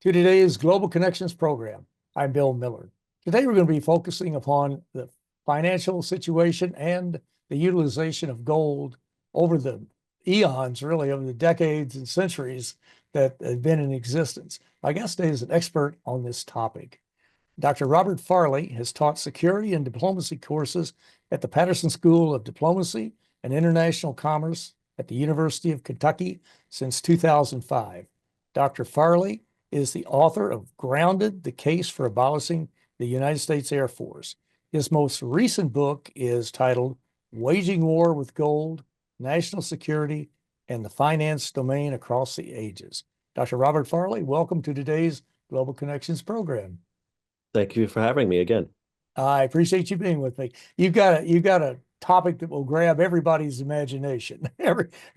to today's Global Connections program. I'm Bill Miller. Today we're going to be focusing upon the financial situation and the utilization of gold over the eons, really over the decades and centuries that have been in existence. My guest today is an expert on this topic. Dr. Robert Farley has taught security and diplomacy courses at the Patterson School of Diplomacy and International Commerce at the University of Kentucky since 2005. Dr. Farley is the author of Grounded, the Case for Abolishing the United States Air Force. His most recent book is titled Waging War with Gold, National Security, and the Finance Domain Across the Ages. Dr. Robert Farley, welcome to today's Global Connections program. Thank you for having me again. I appreciate you being with me. You've got a topic that will grab everybody's imagination.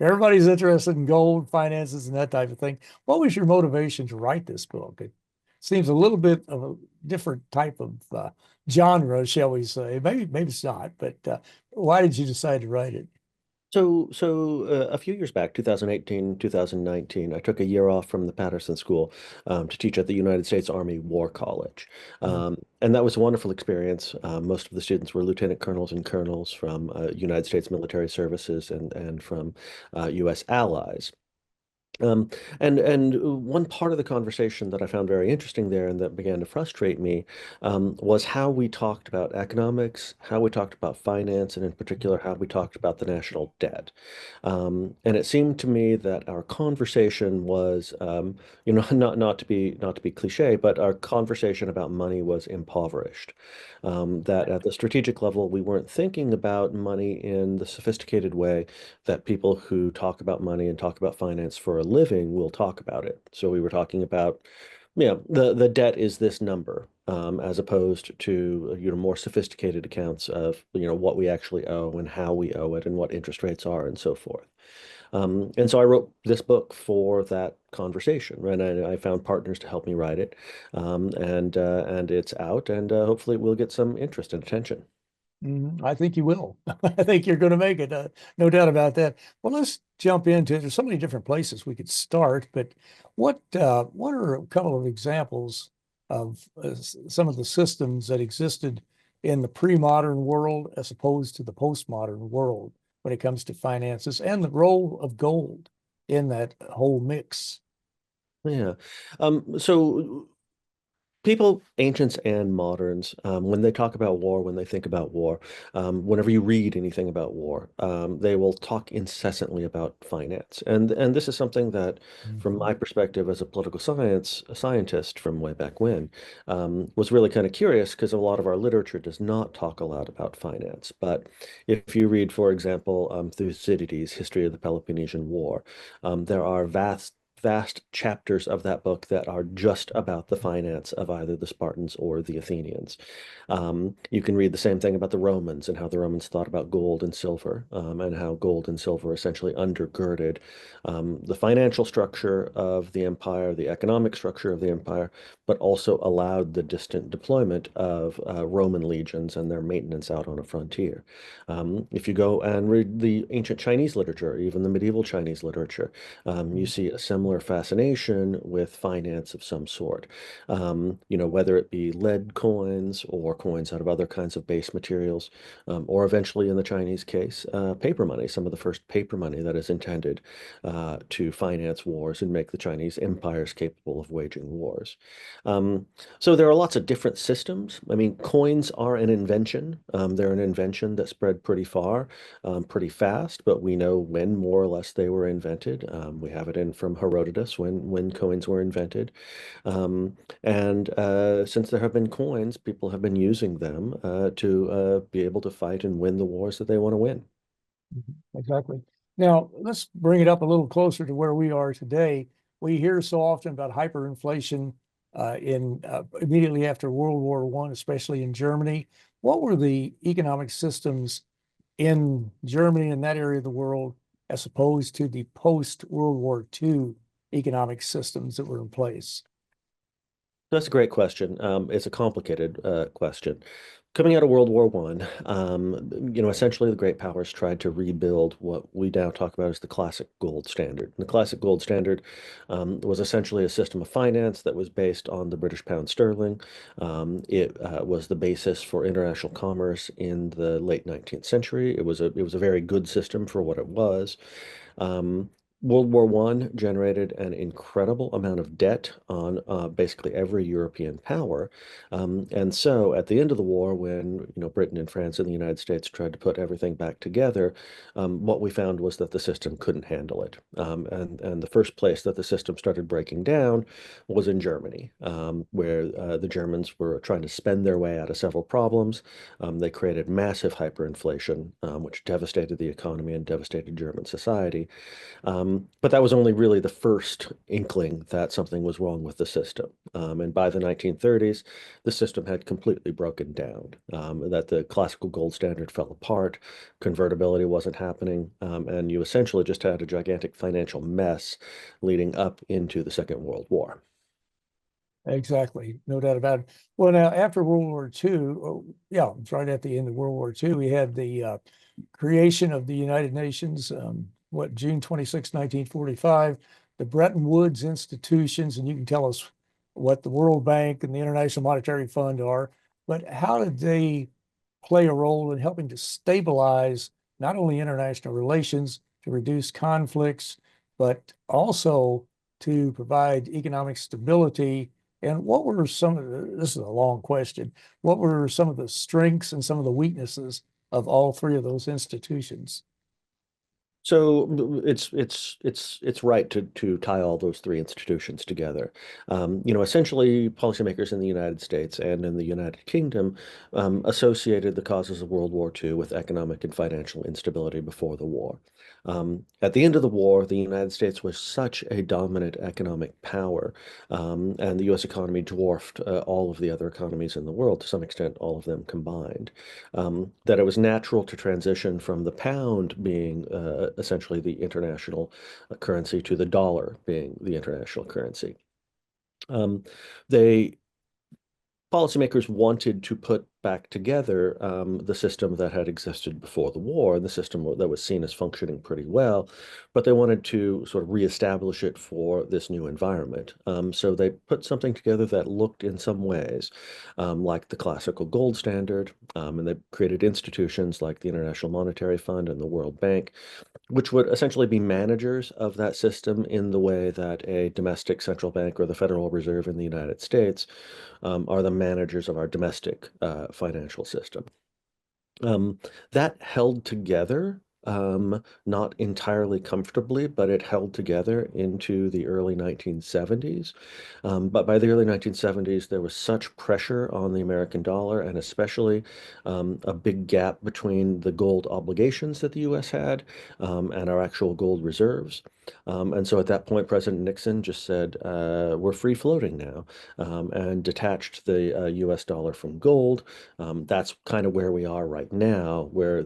Everybody's interested in gold, finances, and that type of thing. What was your motivation to write this book? It seems a little bit of a different type of genre, shall we say? Maybe it's not, but why did you decide to write it? So a few years back, 2018, 2019, I took a year off from the Patterson School to teach at the United States Army War College. And that was a wonderful experience. Most of the students were lieutenant colonels and colonels from United States military services and from U.S. allies. Um, and one part of the conversation that I found very interesting there and that began to frustrate me was how we talked about economics, how we talked about finance, and in particular, how we talked about the national debt. And it seemed to me that our conversation was, not to be cliche, but our conversation about money was impoverished. That at the strategic level, we weren't thinking about money in the sophisticated way that people who talk about money and talk about finance for a living will talk about it. So we were talking about, the debt is this number, as opposed to, more sophisticated accounts of, what we actually owe and how we owe it and what interest rates are and so forth. And so I wrote this book for that conversation, right? And I found partners to help me write it, and it's out, and hopefully we'll get some interest and attention. I think you will. I think you're going to make it. No doubt about that. Well, let's jump into it. There's so many different places we could start, but what are a couple of examples of some of the systems that existed in the pre-modern world as opposed to the postmodern world when it comes to finances and the role of gold in that whole mix? Yeah. So people, ancients and moderns, when they talk about war, when they think about war, whenever you read anything about war, they will talk incessantly about finance. And this is something that, from my perspective as a political scientist from way back when, was really kind of curious because a lot of our literature does not talk a lot about finance. But if you read, for example, Thucydides' History of the Peloponnesian War, there are vast chapters of that book that are just about the finance of either the Spartans or the Athenians. You can read the same thing about the Romans and how the Romans thought about gold and silver, and how gold and silver essentially undergirded the financial structure of the empire, the economic structure of the empire, but also allowed the distant deployment of Roman legions and their maintenance out on a frontier. If you go and read the ancient Chinese literature, even the medieval Chinese literature, you see a similar fascination with finance of some sort. Whether it be lead coins or coins out of other kinds of base materials, or eventually in the Chinese case, paper money, some of the first paper money that is intended to finance wars and make the Chinese empires capable of waging wars. So there are lots of different systems. I mean, coins are an invention. They're an invention that spread pretty far, pretty fast, but we know when more or less they were invented. We have it in from Herodotus when coins were invented. And since there have been coins, people have been using them to be able to fight and win the wars that they want to win. Exactly. Now, let's bring it up a little closer to where we are today. We hear so often about hyperinflation in immediately after World War I, especially in Germany. What were the economic systems in Germany and that area of the world as opposed to the post-World War II economic systems that were in place? That's a great question. It's a complicated question. Coming out of World War One, essentially the great powers tried to rebuild what we now talk about as the classic gold standard. And the classic gold standard was essentially a system of finance that was based on the British pound sterling. It was the basis for international commerce in the late 19th century. It was a very good system for what it was. Um, World War One generated an incredible amount of debt on basically every European power, and so at the end of the war, when Britain and France and the United States tried to put everything back together, what we found was that the system couldn't handle it, and the first place that the system started breaking down was in Germany, where the Germans were trying to spend their way out of several problems. They created massive hyperinflation, which devastated the economy and devastated German society. But that was only really the first inkling that something was wrong with the system. And by the 1930s, the system had completely broken down, that the classical gold standard fell apart, convertibility wasn't happening, and you essentially just had a gigantic financial mess leading up into the Second World War. Exactly, no doubt about it. Well, now after World War II, yeah, it's right at the end of World War II, we had the creation of the United Nations, June 26, 1945, the Bretton Woods institutions, and you can tell us what the World Bank and the International Monetary Fund are, but how did they play a role in helping to stabilize not only international relations, to reduce conflicts, but also to provide economic stability? And what were some of this is a long question, what were some of the strengths and some of the weaknesses of all three of those institutions? So it's right to tie all those three institutions together. Essentially, policymakers in the United States and in the United Kingdom associated the causes of World War II with economic and financial instability before the war. At the end of the war, the United States was such a dominant economic power, and the U.S. economy dwarfed all of the other economies in the world, to some extent, all of them combined, that it was natural to transition from the pound being essentially the international currency to the dollar being the international currency. They Policymakers wanted to put back together the system that had existed before the war, and the system that was seen as functioning pretty well, but they wanted to sort of reestablish it for this new environment. So they put something together that looked in some ways like the classical gold standard, and they created institutions like the International Monetary Fund and the World Bank, which would essentially be managers of that system in the way that a domestic central bank or the Federal Reserve in the United States are the managers of our domestic financial system. That held together, not entirely comfortably, but it held together into the early 1970s. But by the early 1970s, there was such pressure on the American dollar, and especially a big gap between the gold obligations that the U.S. had and our actual gold reserves. And so at that point, President Nixon just said, we're free floating now, and detached the US dollar from gold. That's kind of where we are right now, where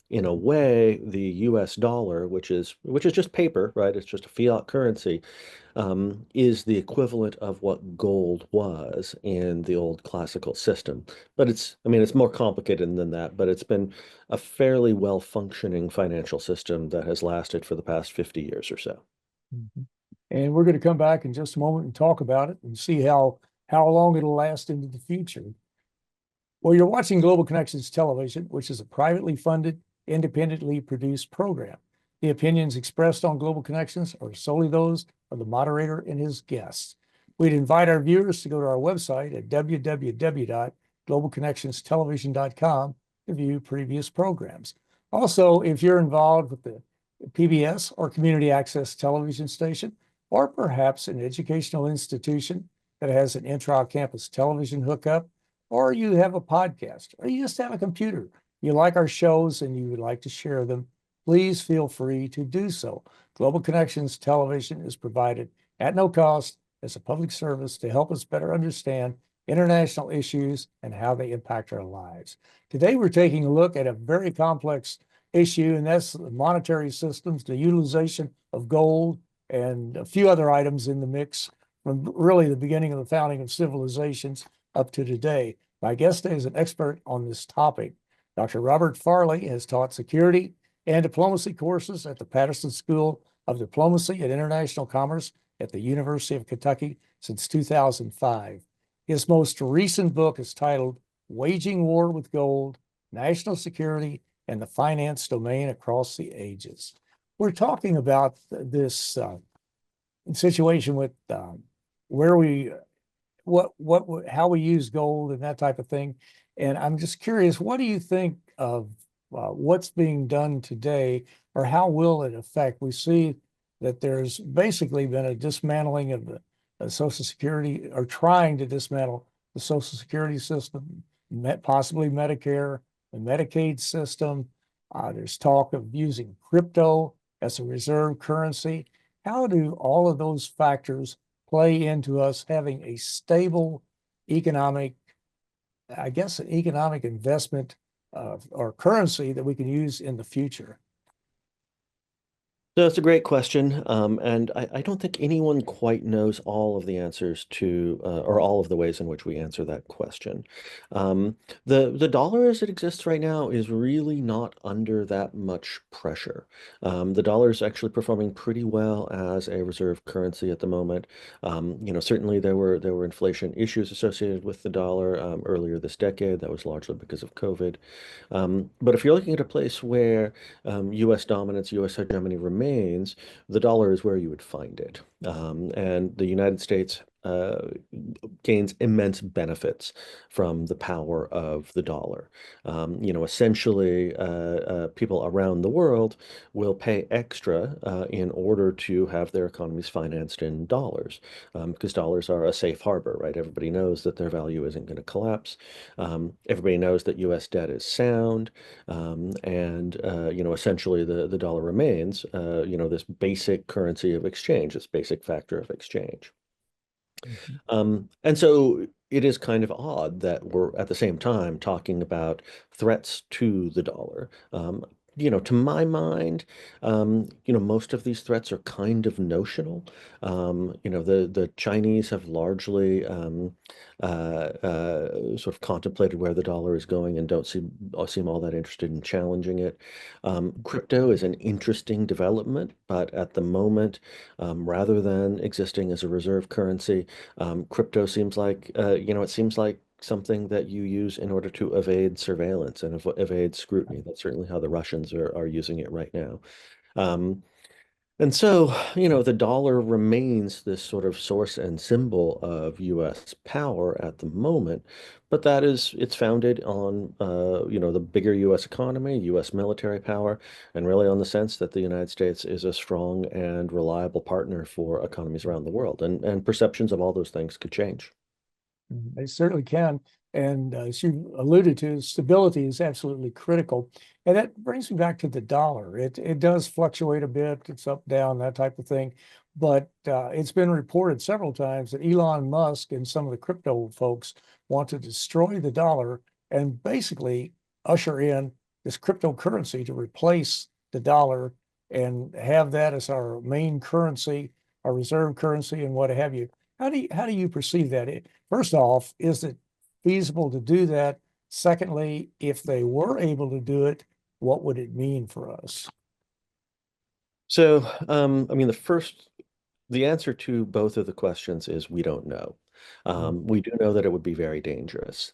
in a way, the US dollar, which is just paper, right? It's just a fiat currency, is the equivalent of what gold was in the old classical system. But it's more complicated than that, but it's been a fairly well-functioning financial system that has lasted for the past 50 years or so. Mhm. And we're going to come back in just a moment and talk about it and see how long it'll last into the future. Well, you're watching Global Connections Television, which is a privately funded, independently produced program. The opinions expressed on Global Connections are solely those of the moderator and his guests. We'd invite our viewers to go to our website at www.globalconnectionstelevision.com to view previous programs. Also, if you're involved with the PBS or community access television station, or perhaps an educational institution that has an intra-campus television hookup, or you have a podcast, or you just have a computer, you like our shows and you would like to share them, please feel free to do so. Global Connections Television is provided at no cost as a public service to help us better understand international issues and how they impact our lives. Today, we're taking a look at a very complex issue, and that's the monetary systems, the utilization of gold, and a few other items in the mix from really the beginning of the founding of civilizations up to today. My guest is an expert on this topic. Dr. Robert Farley has taught security and diplomacy courses at the Patterson School of Diplomacy and International Commerce at the University of Kentucky since 2005. His most recent book is titled Waging War with Gold, National Security and the Finance Domain Across the Ages. We're talking about this situation with where we how we use gold and that type of thing. And I'm just curious, what do you think of what's being done today, or how will it affect? We see that there's basically been a dismantling of the Social Security, or trying to dismantle the Social Security system, possibly Medicare and Medicaid system. There's talk of using crypto as a reserve currency. How do all of those factors play into us having a stable economic, I guess, an economic investment or currency that we can use in the future? So that's a great question, and I don't think anyone quite knows all of the answers to, or all of the ways in which we answer that question. The dollar as it exists right now is really not under that much pressure. The dollar is actually performing pretty well as a reserve currency at the moment. Certainly there were inflation issues associated with the dollar earlier this decade. That was largely because of COVID. But if you're looking at a place where U.S. dominance, U.S. hegemony remains, the dollar is where you would find it. And the United States gains immense benefits from the power of the dollar. Essentially, people around the world will pay extra in order to have their economies financed in dollars, because dollars are a safe harbor, right? Everybody knows that their value isn't going to collapse. Everybody knows that U.S. debt is sound, and essentially the dollar remains, this basic currency of exchange, this basic factor of exchange. And so it is kind of odd that we're at the same time talking about threats to the dollar. To my mind, most of these threats are kind of notional. The Chinese have largely sort of contemplated where the dollar is going and don't seem all that interested in challenging it. Crypto is an interesting development, but at the moment, rather than existing as a reserve currency, crypto seems like, it seems like something that you use in order to evade surveillance and evade scrutiny. That's certainly how the Russians are using it right now. Um, and so, the dollar remains this sort of source and symbol of U.S. power at the moment, but it's founded on, the bigger U.S. economy, U.S. military power, and really on the sense that the United States is a strong and reliable partner for economies around the world. And perceptions of all those things could change. They certainly can. And as you alluded to, stability is absolutely critical. And that brings me back to the dollar. It does fluctuate a bit. It's up, down, that type of thing. But it's been reported several times that Elon Musk and some of the crypto folks want to destroy the dollar and basically usher in this cryptocurrency to replace the dollar and have that as our main currency, our reserve currency, and what have you. How do you perceive that? First off, is it feasible to do that? Secondly, if they were able to do it, what would it mean for us? So, the answer to both of the questions is we don't know. We do know that it would be very dangerous.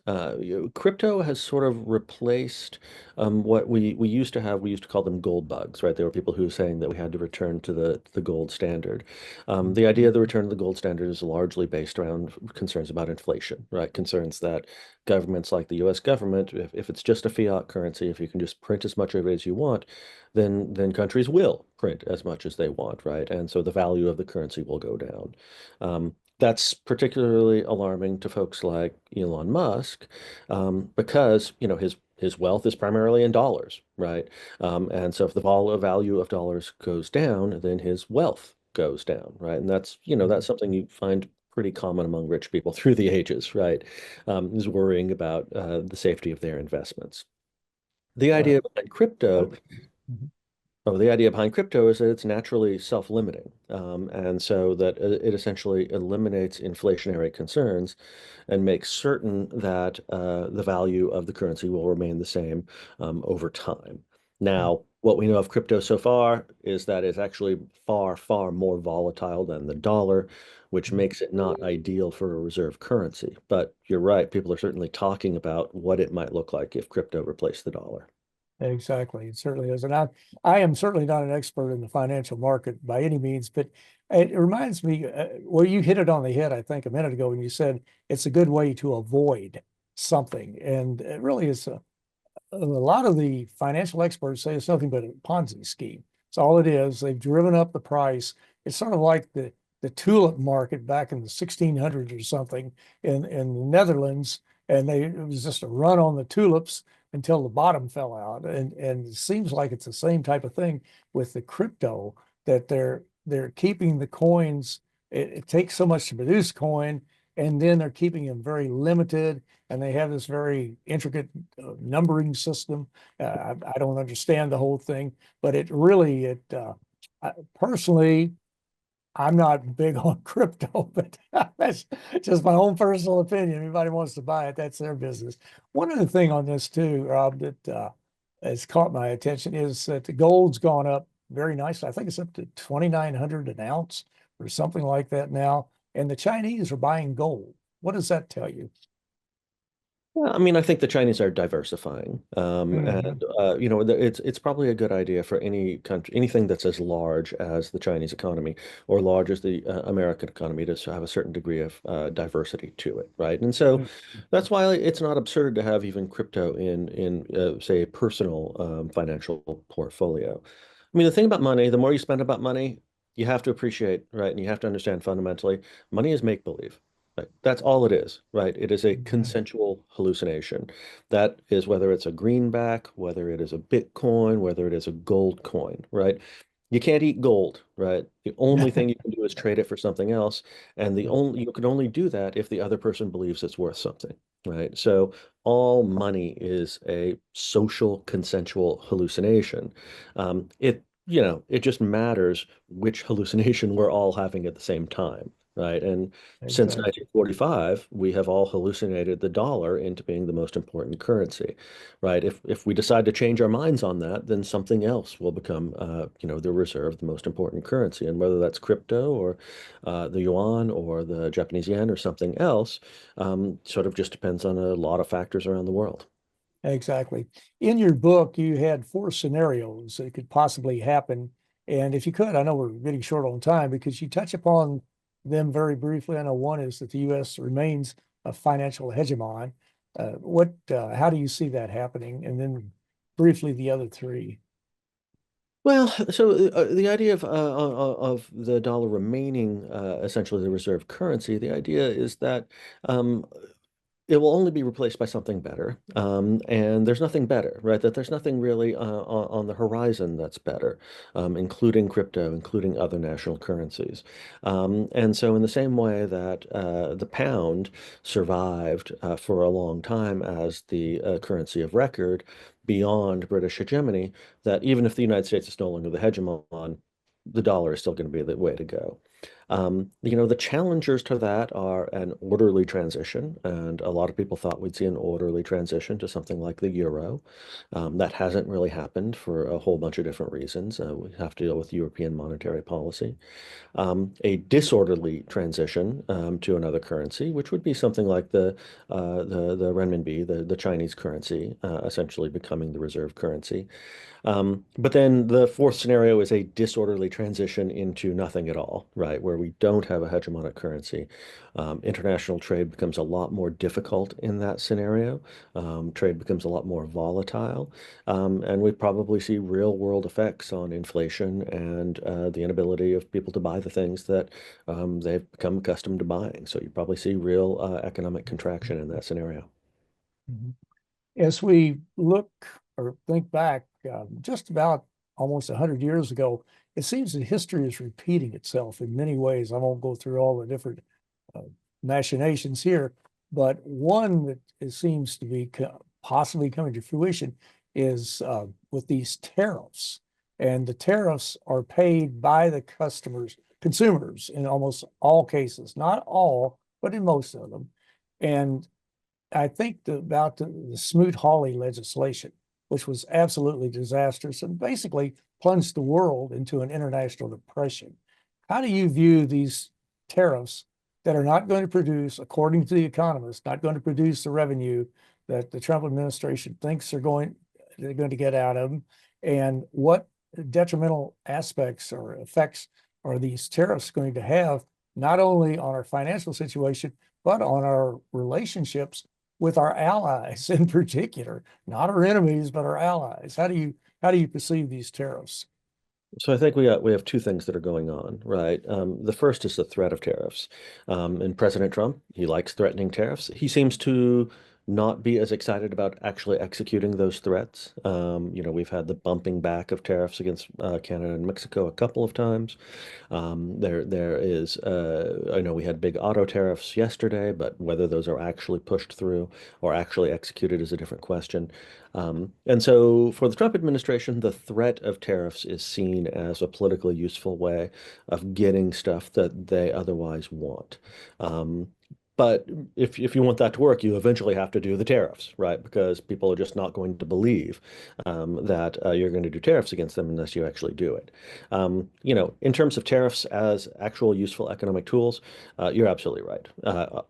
Crypto has sort of replaced what we used to have. We used to call them gold bugs, right? There were people who were saying that we had to return to the gold standard. The idea of the return to the gold standard is largely based around concerns about inflation, right? Concerns that governments like the U.S. government, if it's just a fiat currency, if you can just print as much of it as you want, then countries will print as much as they want, right? And so the value of the currency will go down. That's particularly alarming to folks like Elon Musk, because his wealth is primarily in dollars, right? And so if the value of dollars goes down, then his wealth goes down, right? And that's something you find pretty common among rich people through the ages, right? Is worrying about the safety of their investments. The Right. idea behind crypto Mhm. Oh, the idea behind crypto is that it's naturally self-limiting, and so that it essentially eliminates inflationary concerns and makes certain that the value of the currency will remain the same over time. Now, what we know of crypto so far is that it's actually far, far more volatile than the dollar, which makes it not ideal for a reserve currency. But you're right, people are certainly talking about what it might look like if crypto replaced the dollar. Exactly. It certainly is. And I am certainly not an expert in the financial market by any means, but it reminds me, well, you hit it on the head, I think, a minute ago when you said it's a good way to avoid something. And it really is a lot of the financial experts say it's nothing but a Ponzi scheme. It's all it is. They've driven up the price. It's sort of like the tulip market back in the 1600s or something in the Netherlands, and it was just a run on the tulips until the bottom fell out. And it seems like it's the same type of thing with the crypto that they're keeping the coins. It takes so much to produce coin, and then they're keeping them very limited, and they have this very intricate numbering system. I don't understand the whole thing, but personally, I'm not big on crypto, but that's just my own personal opinion. Anybody wants to buy it, that's their business. One other thing on this too, Rob, that has caught my attention is that the gold's gone up very nicely. I think it's up to 2,900 an ounce or something like that now. And the Chinese are buying gold. What does that tell you? Well, I mean, I think the Chinese are diversifying, Mhm. and it's probably a good idea for any country, anything that's as large as the Chinese economy or large as the American economy, to have a certain degree of diversity to it, right? And so that's why it's not absurd to have even crypto in say a personal financial portfolio. I mean, the thing about money, the more you spend about money, you have to appreciate, right? And you have to understand fundamentally, money is make believe. Right. That's all it is, right? It is a Mhm. consensual hallucination. That is whether it's a greenback, whether it is a Bitcoin, whether it is a gold coin, right? You can't eat gold, right? The only thing you can do is trade it for something else, and the only you can only do that if the other person believes it's worth something, right? So all money is a social consensual hallucination. It just matters which hallucination we're all having at the same time, right? And since Exactly. 1945, we have all hallucinated the dollar into being the most important currency, right? If we decide to change our minds on that, then something else will become, the reserve, the most important currency. And whether that's crypto or the yuan or the Japanese yen or something else, sort of just depends on a lot of factors around the world. Exactly. In your book, you had four scenarios that could possibly happen. And if you could, I know we're getting short on time because you touch upon them very briefly. I know one is that the U.S. remains a financial hegemon. How do you see that happening? And then briefly, the other three. Well, so the idea of the dollar remaining essentially the reserve currency, the idea is that um, it will only be replaced by something better. And there's nothing better, right? That there's nothing really on the horizon that's better, including crypto, including other national currencies. And so in the same way that the pound survived for a long time as the currency of record beyond British hegemony, that even if the United States is no longer the hegemon, the dollar is still going to be the way to go. The challengers to that are an orderly transition, and a lot of people thought we'd see an orderly transition to something like the euro. That hasn't really happened for a whole bunch of different reasons. We have to deal with European monetary policy. A disorderly transition to another currency, which would be something like the renminbi, the Chinese currency, essentially becoming the reserve currency. But then the fourth scenario is a disorderly transition into nothing at all, right? Where we don't have a hegemonic currency. International trade becomes a lot more difficult in that scenario. Trade becomes a lot more volatile. And we probably see real world effects on inflation and the inability of people to buy the things that they've become accustomed to buying. So you probably see real economic contraction in that scenario. Mhm. As we look or think back, just about almost 100 years ago, it seems that history is repeating itself in many ways. I won't go through all the different uh, machinations here, but one that it seems to be possibly coming to fruition is with these tariffs. And the tariffs are paid by the consumers in almost all cases, not all, but in most of them. And I think about the Smoot-Hawley legislation, which was absolutely disastrous and basically plunged the world into an international depression. How do you view these tariffs that are not going to produce, according to the economists, not going to produce the revenue that the Trump administration thinks they're going to get out of them? And what detrimental aspects or effects are these tariffs going to have, not only on our financial situation, but on our relationships with our allies in particular, not our enemies, but our allies? How do you perceive these tariffs? So I think we have two things that are going on, right? The first is the threat of tariffs. And President Trump, he likes threatening tariffs. He seems to not be as excited about actually executing those threats. We've had the bumping back of tariffs against Canada and Mexico a couple of times. There is, I know we had big auto tariffs yesterday, but whether those are actually pushed through or actually executed is a different question. And so for the Trump administration, the threat of tariffs is seen as a politically useful way of getting stuff that they otherwise want. But if you want that to work, you eventually have to do the tariffs, right? Because people are just not going to believe that you're going to do tariffs against them unless you actually do it. In terms of tariffs as actual useful economic tools, you're absolutely right.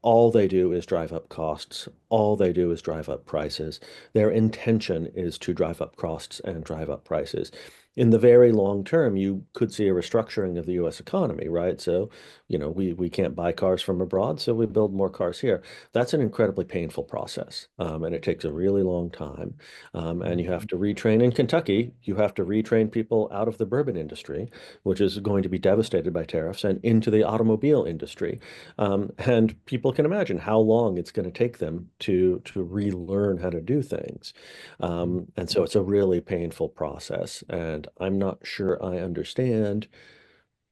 All they do is drive up costs. All they do is drive up prices. Their intention is to drive up costs and drive up prices. In the very long term, you could see a restructuring of the U.S. economy, right? So, we can't buy cars from abroad, so we build more cars here. That's an incredibly painful process, and it takes a really long time. And you have to retrain in Kentucky. You have to retrain people out of the bourbon industry, which is going to be devastated by tariffs, and into the automobile industry. And people can imagine how long it's going to take them to relearn how to do things. And so it's a really painful process. And I'm not sure I understand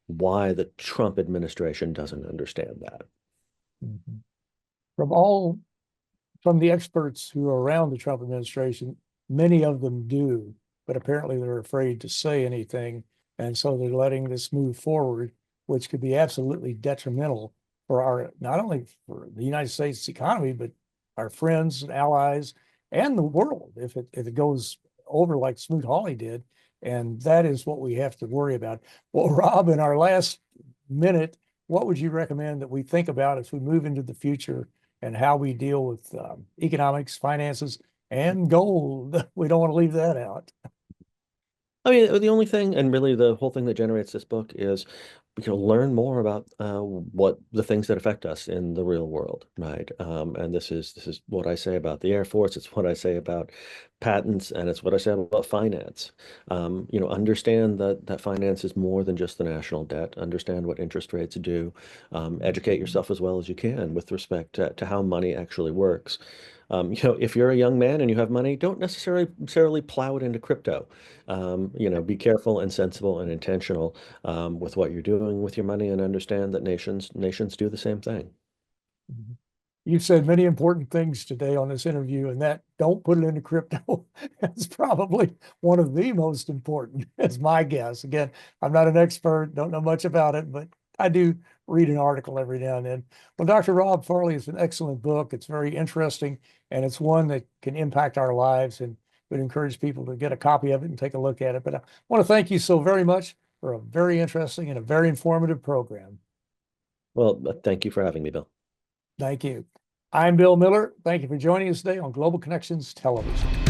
why the Trump administration doesn't understand that. Mhm. From the experts who are around the Trump administration, many of them do, but apparently they're afraid to say anything. And so they're letting this move forward, which could be absolutely detrimental for not only for the United States economy, but our friends and allies and the world if it goes over like Smoot-Hawley did. And that is what we have to worry about. Well, Rob, in our last minute, what would you recommend that we think about as we move into the future and how we deal with economics, finances, and gold? We don't want to leave that out. I mean, the only thing, and really the whole thing that generates this book is learn more about what the things that affect us in the real world, right? And this is what I say about the Air Force. It's what I say about patents, and it's what I say about finance. Understand that finance is more than just the national debt. Understand what interest rates do. Educate yourself as well as you can with respect to how money actually works. If you're a young man and you have money, don't necessarily plow it into crypto. Be careful and sensible and intentional with what you're doing with your money, and understand that nations do the same thing. Mhm. You've said many important things today on this interview, and that don't put it into crypto is probably one of the most important, is my guess. Again, I'm not an expert, don't know much about it, but I do read an article every now and then. Well, Dr. Rob Farley is an excellent book. It's very interesting, and it's one that can impact our lives, and would encourage people to get a copy of it and take a look at it. But I want to thank you so very much for a very interesting and a very informative program. Well, thank you for having me, Bill. Thank you. I'm Bill Miller. Thank you for joining us today on Global Connections Television.